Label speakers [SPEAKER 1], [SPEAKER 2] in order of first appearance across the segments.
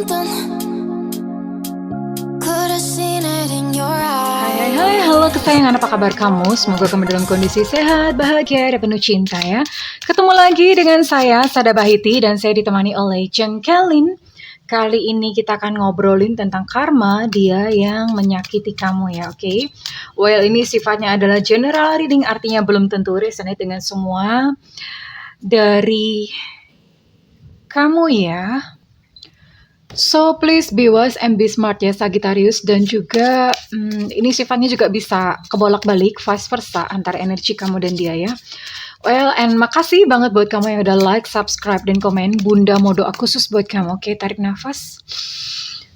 [SPEAKER 1] something. Could have seen it in your
[SPEAKER 2] Hai,
[SPEAKER 1] eyes.
[SPEAKER 2] halo kesayangan, apa kabar kamu? Semoga kamu dalam kondisi sehat, bahagia, dan penuh cinta ya. Ketemu lagi dengan saya, Sada Bahiti, dan saya ditemani oleh Cheng Kelin. Kali ini kita akan ngobrolin tentang karma dia yang menyakiti kamu ya, oke? Well, ini sifatnya adalah general reading, artinya belum tentu resonate dengan semua dari kamu ya. So please be wise and be smart ya Sagittarius, dan juga ini sifatnya juga bisa kebolak-balik vice versa antara energi kamu dan dia ya. Well, and makasih banget buat kamu yang udah like, subscribe, dan komen. Bunda mau doa khusus buat kamu. Oke, tarik nafas.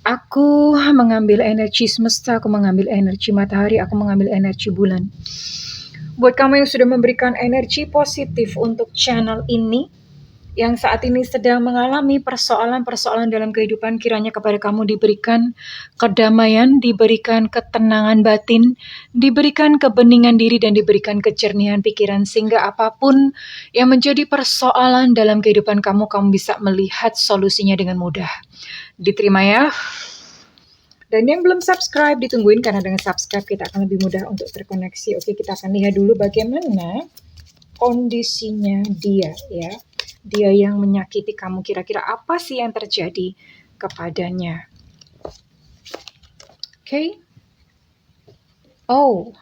[SPEAKER 2] Aku mengambil energi semesta, aku mengambil energi matahari, aku mengambil energi bulan. Buat kamu yang sudah memberikan energi positif untuk channel ini, yang saat ini sedang mengalami persoalan-persoalan dalam kehidupan, kiranya kepada kamu diberikan kedamaian, diberikan ketenangan batin, diberikan kebeningan diri, dan diberikan kejernihan pikiran, sehingga apapun yang menjadi persoalan dalam kehidupan kamu, kamu bisa melihat solusinya dengan mudah. Diterima ya. Dan yang belum subscribe, ditungguin, karena dengan subscribe kita akan lebih mudah untuk terkoneksi. Oke, kita akan lihat dulu bagaimana kondisinya dia ya. Dia yang menyakiti kamu, kira-kira apa sih yang terjadi kepadanya? Oke. Oh.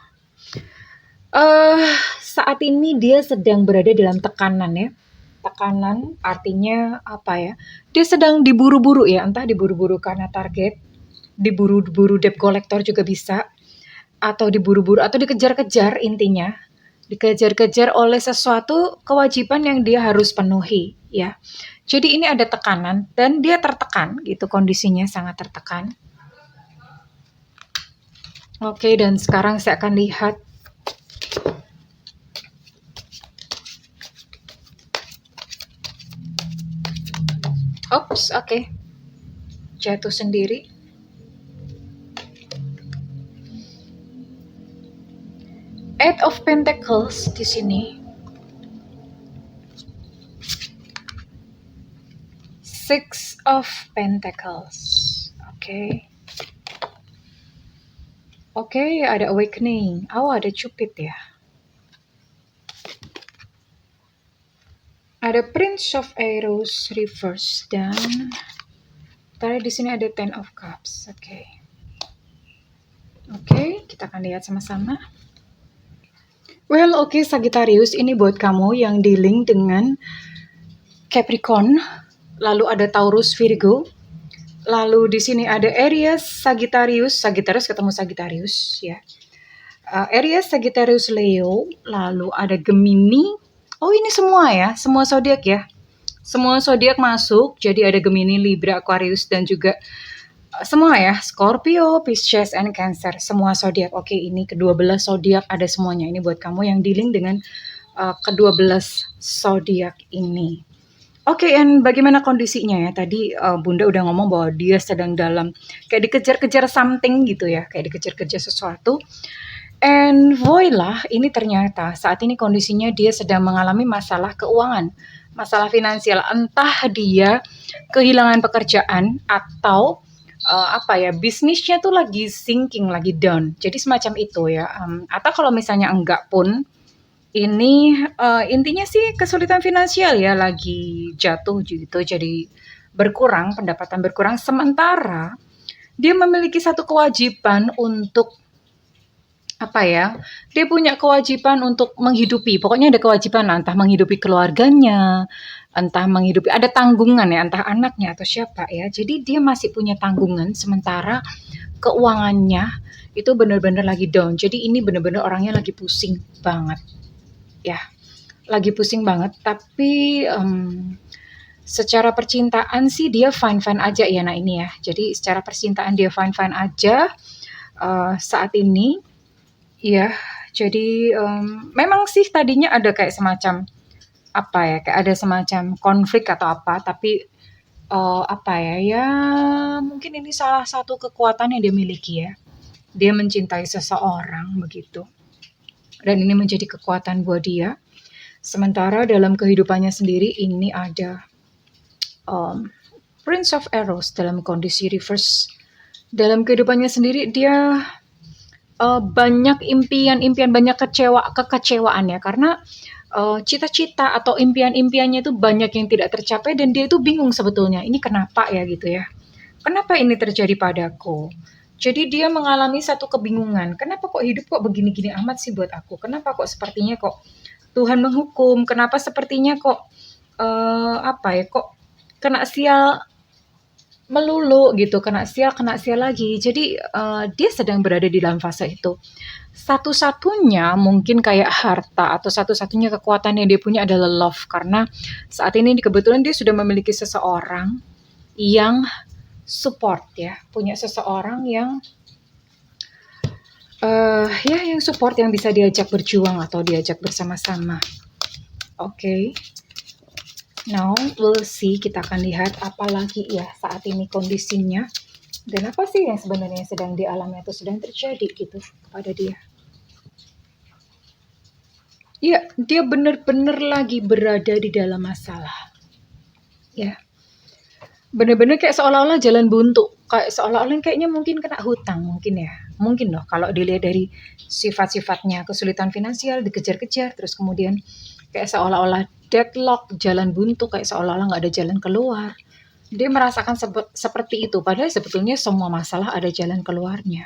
[SPEAKER 2] Saat ini dia sedang berada dalam tekanan ya. Tekanan artinya apa ya? Dia sedang diburu-buru ya, entah diburu-buru karena target, diburu-buru debt collector juga bisa, atau diburu-buru atau dikejar-kejar, intinya dikejar-kejar oleh sesuatu kewajiban yang dia harus penuhi ya. Jadi ini ada tekanan dan dia tertekan gitu, kondisinya sangat tertekan. Oke, dan sekarang saya akan lihat oke. Jatuh sendiri. Eight of Pentacles di sini. Six of Pentacles. Oke, ada awakening. Ada Cupid ya. Ada Prince of Arrows reverse, dan tadi di sini ada Ten of Cups. Oke, kita akan lihat sama-sama. Well, Sagittarius, ini buat kamu yang dealing dengan Capricorn, lalu ada Taurus, Virgo, lalu di sini ada Aries, Sagittarius ketemu Sagittarius ya. Aries, Sagittarius, Leo, lalu ada Gemini. Oh, ini semua ya, semua zodiak ya. Semua zodiak masuk, jadi ada Gemini, Libra, Aquarius, dan juga semua ya, Scorpio, Pisces, and Cancer, semua zodiak. Oke, ini ke-12 zodiak ada semuanya. Ini buat kamu yang dealing dengan ke-12 zodiak ini. Oke, and bagaimana kondisinya ya? Tadi Bunda udah ngomong bahwa dia sedang dalam kayak dikejar-kejar something gitu ya, kayak dikejar-kejar sesuatu. And voila, ini ternyata saat ini kondisinya dia sedang mengalami masalah keuangan, masalah finansial. Entah dia kehilangan pekerjaan atau bisnisnya tuh lagi sinking, lagi down. Jadi semacam itu ya. Atau kalau misalnya enggak pun, ini intinya sih kesulitan finansial ya, lagi jatuh gitu. Jadi berkurang, pendapatan berkurang. Sementara dia memiliki satu kewajiban untuk dia punya kewajiban untuk menghidupi, pokoknya ada kewajiban lah, entah menghidupi keluarganya, entah menghidupi, ada tanggungan ya, entah anaknya atau siapa ya. Jadi dia masih punya tanggungan, sementara keuangannya itu benar-benar lagi down. Jadi ini benar-benar orangnya lagi pusing banget ya, lagi pusing banget. Tapi secara percintaan sih dia fine-fine aja ya. Nah ini ya, jadi secara percintaan dia fine-fine aja saat ini. Iya, jadi memang sih tadinya ada kayak semacam kayak ada semacam konflik atau apa, tapi ya mungkin ini salah satu kekuatan yang dia miliki ya. Dia mencintai seseorang begitu, dan ini menjadi kekuatan buat dia. Sementara dalam kehidupannya sendiri ini ada Prince of Arrows dalam kondisi reverse. Dalam kehidupannya sendiri dia banyak impian-impian, banyak kekecewaan ya, karena cita-cita atau impian-impiannya itu banyak yang tidak tercapai dan dia itu bingung sebetulnya, ini kenapa ya gitu ya. Kenapa ini terjadi padaku? Jadi dia mengalami satu kebingungan, kenapa kok hidup kok begini-gini amat sih buat aku? Kenapa kok sepertinya kok Tuhan menghukum? Kenapa sepertinya kok kok kena sial melulu gitu, kena sial lagi. Jadi dia sedang berada di dalam fase itu. Satu-satunya mungkin kayak harta atau satu-satunya kekuatan yang dia punya adalah love, karena saat ini kebetulan dia sudah memiliki seseorang yang support ya, punya seseorang yang yang support, yang bisa diajak berjuang atau diajak bersama-sama. Oke. Now we'll see, kita akan lihat apa lagi ya saat ini kondisinya dan apa sih yang sebenarnya sedang dialami atau sedang terjadi gitu pada dia. Ya, dia benar-benar lagi berada di dalam masalah. Ya, benar-benar kayak seolah-olah jalan buntu, kayak seolah-olah kayaknya mungkin kena hutang mungkin ya. Mungkin loh kalau dilihat dari sifat-sifatnya, kesulitan finansial, dikejar-kejar, terus kemudian kayak seolah-olah deadlock, jalan buntu, kayak seolah-olah nggak ada jalan keluar. Dia merasakan seperti itu, padahal sebetulnya semua masalah ada jalan keluarnya.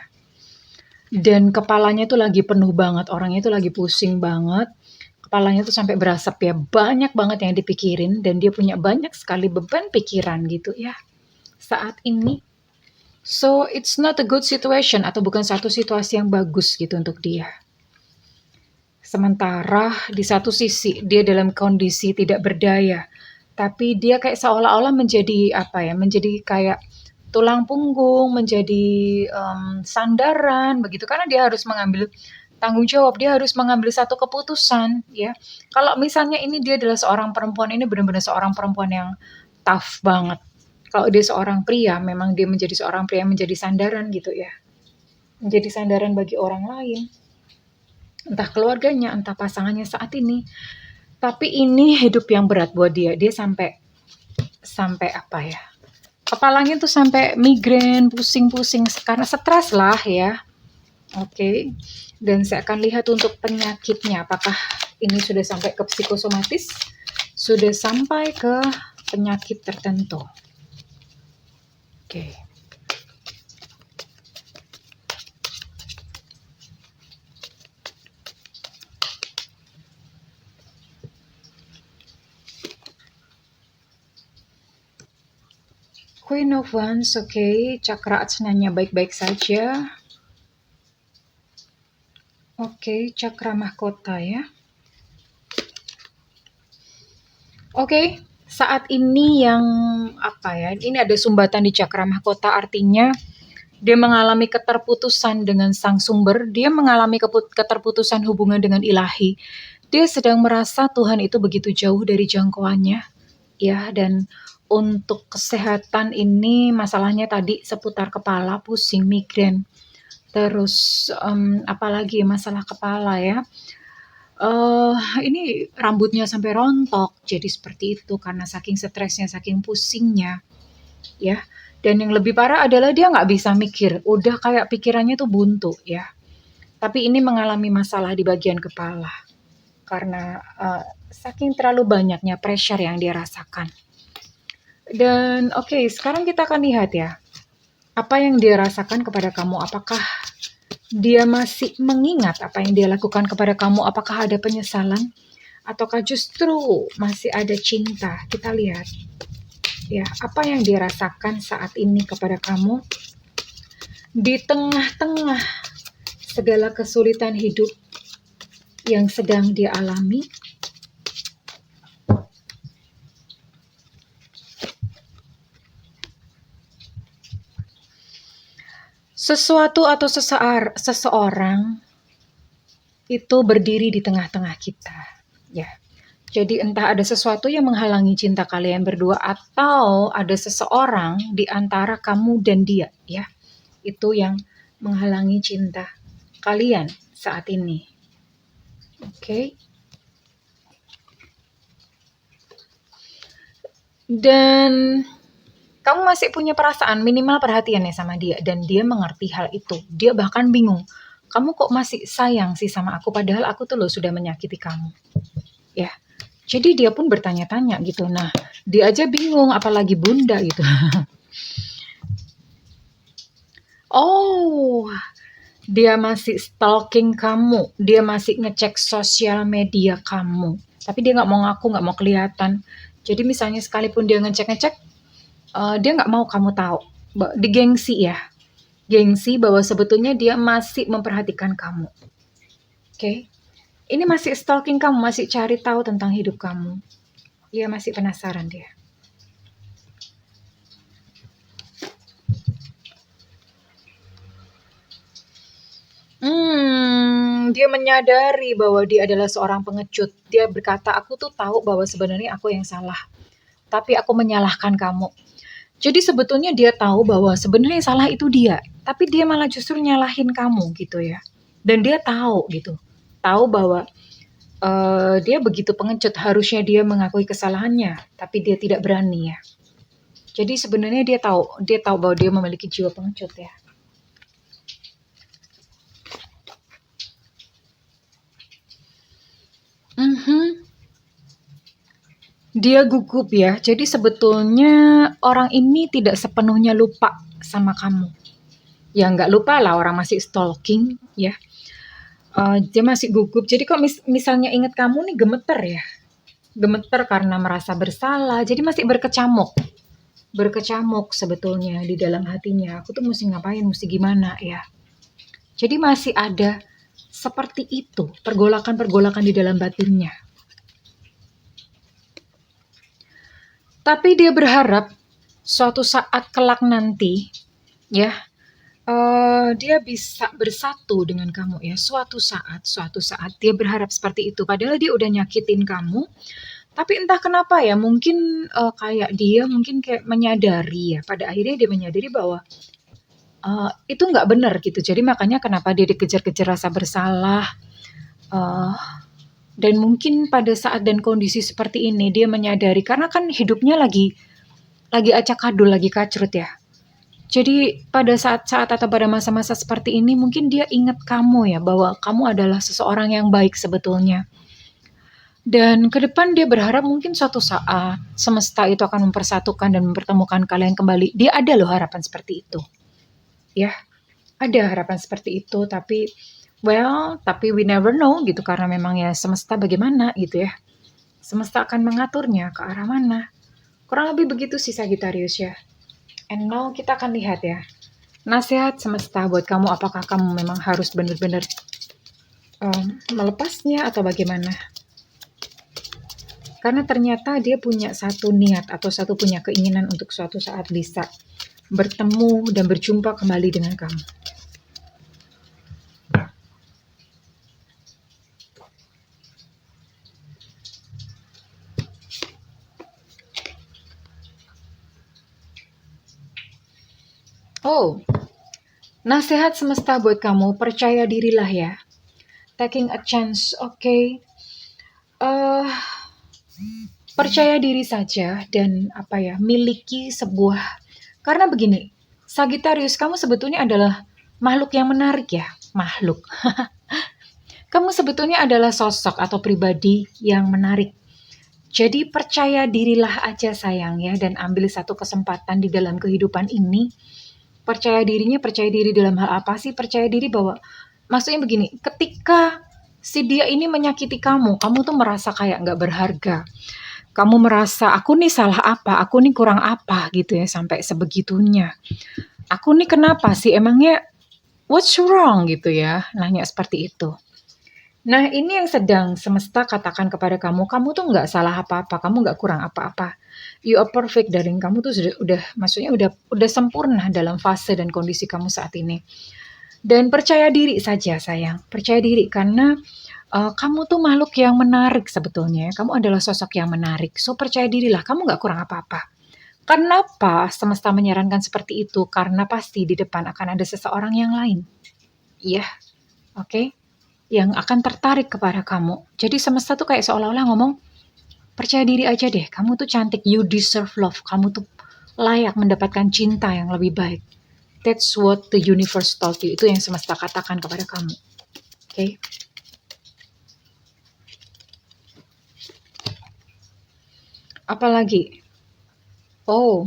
[SPEAKER 2] Dan kepalanya tuh lagi penuh banget, orangnya tuh lagi pusing banget. Kepalanya tuh sampai berasap ya, banyak banget yang dipikirin dan dia punya banyak sekali beban pikiran gitu ya saat ini. So it's not a good situation atau bukan satu situasi yang bagus gitu untuk dia. Sementara di satu sisi dia dalam kondisi tidak berdaya, tapi dia kayak seolah-olah menjadi menjadi kayak tulang punggung, menjadi sandaran begitu, karena dia harus mengambil tanggung jawab, dia harus mengambil satu keputusan ya. Kalau misalnya ini dia adalah seorang perempuan, ini benar-benar seorang perempuan yang tough banget. Kalau dia seorang pria, memang dia menjadi seorang pria yang menjadi sandaran gitu ya. Menjadi sandaran bagi orang lain. Entah keluarganya, entah pasangannya saat ini. Tapi ini hidup yang berat buat dia. Dia sampai kepalanya tuh sampai migrain, pusing-pusing karena stres lah ya. Oke. Dan saya akan lihat untuk penyakitnya, apakah ini sudah sampai ke psikosomatis, sudah sampai ke penyakit tertentu. Oke. Queen of Wands, oke. Cakra asnanya baik-baik saja. Oke, cakra mahkota ya. Oke, saat ini yang ini ada sumbatan di cakra mahkota, artinya dia mengalami keterputusan dengan sang sumber, dia mengalami keterputusan hubungan dengan ilahi. Dia sedang merasa Tuhan itu begitu jauh dari jangkauannya, ya, dan untuk kesehatan ini masalahnya tadi seputar kepala, pusing, migrain. Terus apalagi masalah kepala ya. Ini rambutnya sampai rontok, jadi seperti itu karena saking stresnya, saking pusingnya, ya. Dan yang lebih parah adalah dia nggak bisa mikir, udah kayak pikirannya tuh buntu ya. Tapi ini mengalami masalah di bagian kepala karena saking terlalu banyaknya pressure yang dia rasakan. Dan oke, sekarang kita akan lihat ya, apa yang dia rasakan kepada kamu. Apakah dia masih mengingat apa yang dia lakukan kepada kamu? Apakah ada penyesalan? Ataukah justru masih ada cinta? Kita lihat ya, apa yang dia rasakan saat ini kepada kamu di tengah-tengah segala kesulitan hidup yang sedang dia alami. Sesuatu atau seseorang itu berdiri di tengah-tengah kita, ya. Jadi entah ada sesuatu yang menghalangi cinta kalian berdua atau ada seseorang di antara kamu dan dia, ya. Itu yang menghalangi cinta kalian saat ini. Oke. Dan Kamu masih punya perasaan, minimal perhatian ya sama dia. Dan dia mengerti hal itu. Dia bahkan bingung. Kamu kok masih sayang sih sama aku, padahal aku tuh loh sudah menyakiti kamu. Ya. Jadi dia pun bertanya-tanya gitu. Nah, dia aja bingung, apalagi bunda gitu. Oh, dia masih stalking kamu. Dia masih ngecek sosial media kamu. Tapi dia nggak mau ngaku, nggak mau kelihatan. Jadi misalnya sekalipun dia ngecek-ngecek, dia nggak mau kamu tahu. Di gengsi ya. Gengsi bahwa sebetulnya dia masih memperhatikan kamu. Oke? Ini masih stalking kamu, masih cari tahu tentang hidup kamu. Dia masih penasaran dia. Dia menyadari bahwa dia adalah seorang pengecut. Dia berkata, aku tuh tahu bahwa sebenarnya aku yang salah. Tapi aku menyalahkan kamu. Jadi sebetulnya dia tahu bahwa sebenarnya yang salah itu dia. Tapi dia malah justru nyalahin kamu gitu ya. Dan dia tahu gitu. Tahu bahwa dia begitu pengecut. Harusnya dia mengakui kesalahannya. Tapi dia tidak berani ya. Jadi sebenarnya dia tahu bahwa dia memiliki jiwa pengecut ya. Dia gugup ya. Jadi sebetulnya orang ini tidak sepenuhnya lupa sama kamu. Ya nggak lupa lah, orang masih stalking ya. Dia masih gugup. Jadi kok misalnya ingat kamu nih gemeter ya. Gemeter karena merasa bersalah. Jadi masih berkecamuk. Berkecamuk sebetulnya di dalam hatinya. Aku tuh mesti ngapain, mesti gimana ya. Jadi masih ada seperti itu, pergolakan-pergolakan di dalam batinnya. Tapi dia berharap suatu saat kelak nanti, ya, dia bisa bersatu dengan kamu ya. Suatu saat dia berharap seperti itu. Padahal dia udah nyakitin kamu. Tapi entah kenapa ya, mungkin kayak dia mungkin kayak menyadari ya. Pada akhirnya dia menyadari bahwa itu nggak benar gitu. Jadi makanya kenapa dia dikejar-kejar rasa bersalah. Dan mungkin pada saat dan kondisi seperti ini dia menyadari karena kan hidupnya lagi acak-adul, lagi kacrut ya. Jadi pada saat-saat atau pada masa-masa seperti ini mungkin dia ingat kamu ya, bahwa kamu adalah seseorang yang baik sebetulnya. Dan ke depan dia berharap mungkin suatu saat semesta itu akan mempersatukan dan mempertemukan kalian kembali. Dia ada loh harapan seperti itu. Ya, ada harapan seperti itu, tapi tapi we never know gitu, karena memang ya semesta bagaimana gitu ya. Semesta akan mengaturnya ke arah mana. Kurang lebih begitu sih Sagittarius ya. And now kita akan lihat ya. Nasihat semesta buat kamu, apakah kamu memang harus benar-benar melepasnya atau bagaimana. Karena ternyata dia punya satu niat atau punya keinginan untuk suatu saat bisa bertemu dan berjumpa kembali dengan kamu. Oh, nasihat semesta buat kamu, percaya dirilah ya. Taking a chance, okay. Percaya diri saja dan miliki sebuah, karena begini, Sagittarius, kamu sebetulnya adalah makhluk yang menarik ya, makhluk. Kamu sebetulnya adalah sosok atau pribadi yang menarik. Jadi percaya dirilah aja sayang ya, dan ambil satu kesempatan di dalam kehidupan ini. Percaya diri dalam hal apa sih? Percaya diri bahwa, maksudnya begini, ketika si dia ini menyakiti kamu tuh merasa kayak nggak berharga. Kamu merasa, aku nih salah apa? Aku nih kurang apa gitu ya, sampai sebegitunya. Aku nih kenapa sih? Emangnya what's wrong gitu ya? Nanya seperti itu. Nah, ini yang sedang semesta katakan kepada kamu tuh nggak salah apa-apa, kamu nggak kurang apa-apa. You are perfect, darling. Kamu tuh maksudnya udah sempurna dalam fase dan kondisi kamu saat ini. Dan percaya diri saja, sayang. Percaya diri karena kamu tuh makhluk yang menarik sebetulnya. Kamu adalah sosok yang menarik. So percaya dirilah, kamu nggak kurang apa-apa. Kenapa semesta menyarankan seperti itu? Karena pasti di depan akan ada seseorang yang lain. Iya, oke? Yang akan tertarik kepada kamu. Jadi semesta tuh kayak seolah-olah ngomong, percaya diri aja deh, kamu tuh cantik, you deserve love, kamu tuh layak mendapatkan cinta yang lebih baik. That's what the universe told you. Itu yang semesta katakan kepada kamu. Oke? Apalagi? Oh,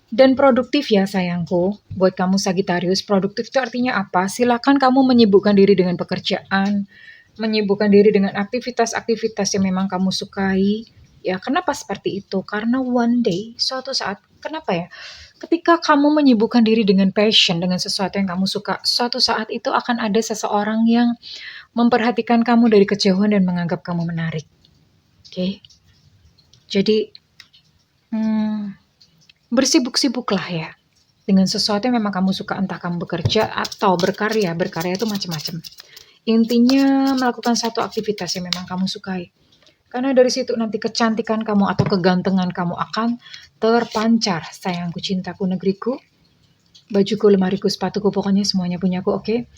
[SPEAKER 2] dan produktif ya sayangku. Buat kamu Sagittarius, produktif itu artinya apa? Silakan kamu menyibukkan diri dengan pekerjaan, menyibukkan diri dengan aktivitas-aktivitas yang memang kamu sukai. Ya, kenapa seperti itu? Karena one day, suatu saat, kenapa ya? Ketika kamu menyibukkan diri dengan passion, dengan sesuatu yang kamu suka, suatu saat itu akan ada seseorang yang memperhatikan kamu dari kejauhan dan menganggap kamu menarik. Oke? Jadi, bersibuk-sibuklah ya dengan sesuatu yang memang kamu suka, entah kamu bekerja atau berkarya. Berkarya itu macam-macam. Intinya melakukan satu aktivitas yang memang kamu sukai. Karena dari situ nanti kecantikan kamu atau kegantengan kamu akan terpancar. Sayangku, cintaku, negeriku, bajuku, lemariku, sepatuku, pokoknya semuanya punyaku, oke?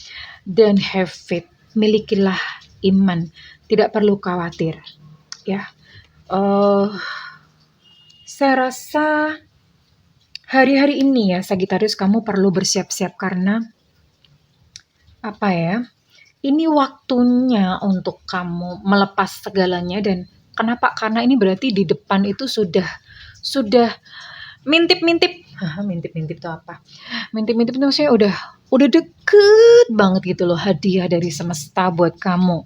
[SPEAKER 2] Dan have faith, milikilah iman, tidak perlu khawatir. Ya, saya rasa hari-hari ini ya Sagittarius kamu perlu bersiap-siap karena apa ya? Ini waktunya untuk kamu melepas segalanya. Dan kenapa? Karena ini berarti di depan itu sudah mintip-mintip. Mintip-mintip itu apa? Mintip-mintip itu maksudnya udah deket banget gitu loh, hadiah dari semesta buat kamu.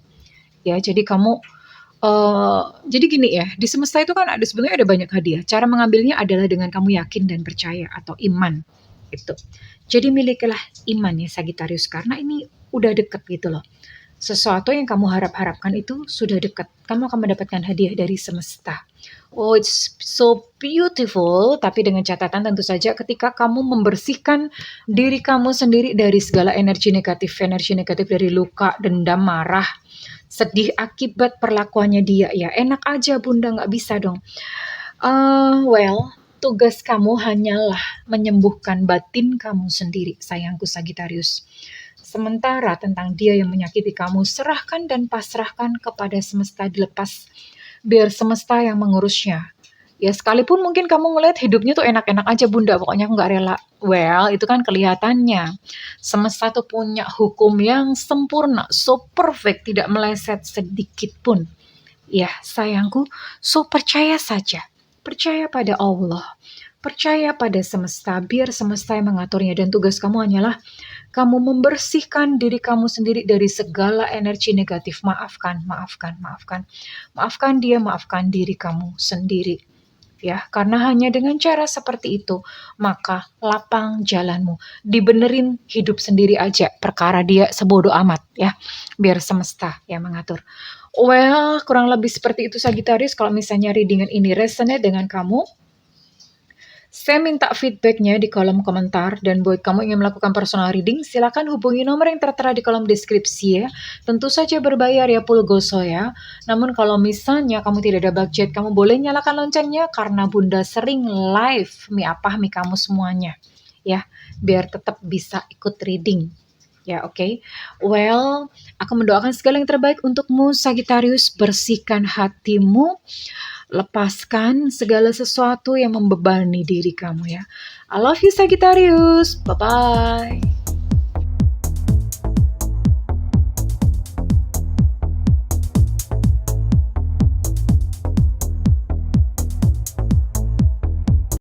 [SPEAKER 2] Ya, jadi kamu jadi gini ya, di semesta itu kan sebenarnya ada banyak hadiah. Cara mengambilnya adalah dengan kamu yakin dan percaya atau iman gitu. Jadi milikilah iman ya Sagittarius, karena ini udah deket gitu loh. Sesuatu yang kamu harap-harapkan itu sudah dekat. Kamu akan mendapatkan hadiah dari semesta. Oh, it's so beautiful. Tapi dengan catatan tentu saja ketika kamu membersihkan diri kamu sendiri dari segala energi negatif dari luka, dendam, marah, sedih akibat perlakuannya dia. Ya enak aja bunda, nggak bisa dong. Tugas kamu hanyalah menyembuhkan batin kamu sendiri, sayangku Sagittarius. Sementara tentang dia yang menyakiti kamu, serahkan dan pasrahkan kepada semesta, dilepas. Biar semesta yang mengurusnya. Ya sekalipun mungkin kamu ngeliat hidupnya tuh enak-enak aja bunda, pokoknya aku gak rela. Well, itu kan kelihatannya. Semesta tuh punya hukum yang sempurna, so perfect, tidak meleset sedikit pun. Ya sayangku, so percaya saja. Percaya pada Allah. Percaya pada semesta, biar semesta yang mengaturnya. Dan tugas kamu hanyalah kamu membersihkan diri kamu sendiri dari segala energi negatif. Maafkan dia, maafkan diri kamu sendiri. Ya, karena hanya dengan cara seperti itu, maka lapang jalanmu. Dibenerin hidup sendiri aja, perkara dia sebodoh amat ya. Biar semesta yang mengatur. Well, kurang lebih seperti itu Sagittarius. Kalau misalnya readingan ini resonate dengan kamu, saya minta feedbacknya di kolom komentar. Dan buat kamu yang ingin melakukan personal reading, silakan hubungi nomor yang tertera di kolom deskripsi ya. Tentu saja berbayar ya, Pulgoso ya. Namun kalau misalnya kamu tidak ada budget, kamu boleh nyalakan loncengnya karena bunda sering live mi kamu semuanya ya, biar tetap bisa ikut reading. Ya, oke. Well, aku mendoakan segala yang terbaik untukmu, Sagittarius. Bersihkan hatimu, lepaskan segala sesuatu yang membebani diri kamu ya. I love you, Sagittarius. Bye-bye.